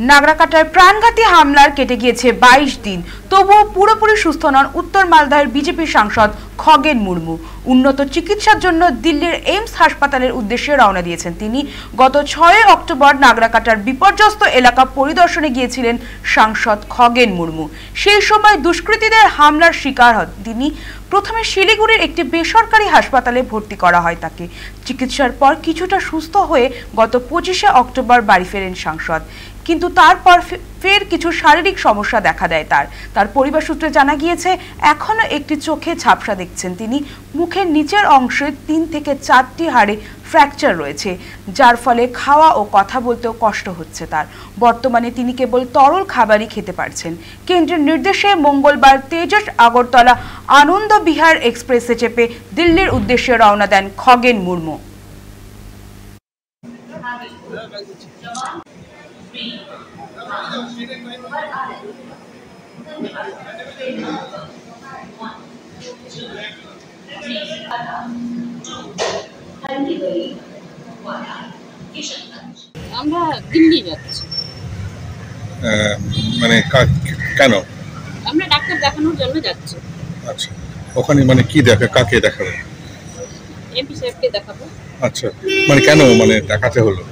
নাগরাকাটায় প্রাণঘাতী হামলার কেটে গিয়েছে 22 দিন, তবুও পুরোপুরি সুস্থ নন উত্তর মালদার বিজেপি সাংসদ খগেন মুর্মু। উন্নত চিকিৎসার জন্য দিল্লির এইমস হাসপাতালের উদ্দেশ্যে রওনা দিয়েছেন তিনি। গত 6 অক্টোবর নাগরাকাটার বিপর্যস্ত এলাকা পরিদর্শনে গিয়েছিলেন সাংসদ খগেন মুর্মু। সেই সময় দুষ্কৃতীদের হামলার শিকার হন তিনি। প্রথমে শিলিগুড়ির একটি বেসরকারি হাসপাতালে ভর্তি করা হয় তাকে। চিকিৎসার পর কিছুটা সুস্থ হয়ে গত 25 অক্টোবর বাড়ি ফেরেন সাংসদ, কিন্তু তারপর ফের কিছু শারীরিক সমস্যা দেখা দেয় তার পরিবার সূত্রে জানা গিয়েছে এখনো একটি চোখে ঝাপসা দেখছেন তিনি। মুখের নিচের অংশে 3 থেকে 4টি হাড়ে ফ্র্যাকচার রয়েছে, যার ফলে খাওয়া ও কথা বলতেও কষ্ট হচ্ছে তার। বর্তমানে তিনি কেবল তরল খাবারই খেতে পারছেন। কেন্দ্রের নির্দেশে মঙ্গলবার তেজস আগরতলা আনন্দ বিহার এক্সপ্রেসে চেপে দিল্লির উদ্দেশ্যে রওনা দেন খগেন মুর্মু। আমরা দিল্লি যাচ্ছি। মানে কেন? আমরা ডাক্তার দেখানোর জন্য যাচ্ছি। আচ্ছা, ওখানে মানে কি কাকে দেখাবে? এমপি সাহেবকে দেখাবো। আচ্ছা, মানে কেন মানে দেখাতে হলো?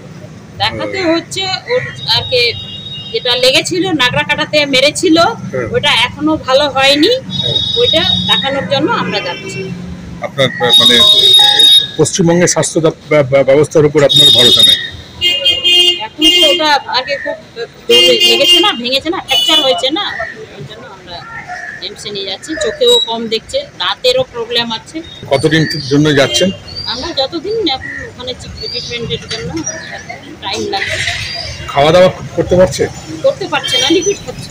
দেখাতে হচ্ছে ওর আর কি যেটা লেগেছিল নাগরাকাটাতে মেরেছিল, ওটা এখনো ভালো হয়নি, ওইটা দেখানোর জন্য আমরা যাচ্ছি। আপনার মানে পশ্চিমবঙ্গের স্বাস্থ্য ব্যবস্থার উপর আপনার ভরসা নেই? এখন তো ওটা আগে খুব লেগেছে না, ভেঙেছে না, ফ্র্যাকচার হয়েছে না, ওই জন্য আমরা এমসে নিয়ে যাচ্ছি। চোখেও কম দেখছে, দাঁতেরও প্রবলেম আছে। কতদিন জন্য যাচ্ছেন? আমরা যতদিন এখন ওখানে ট্রিটমেন্টের জন্য টাইম লাগবে। খাওয়া দাওয়া করতে পারছে? করতে পারছে না, লিকুইড খাচ্ছে।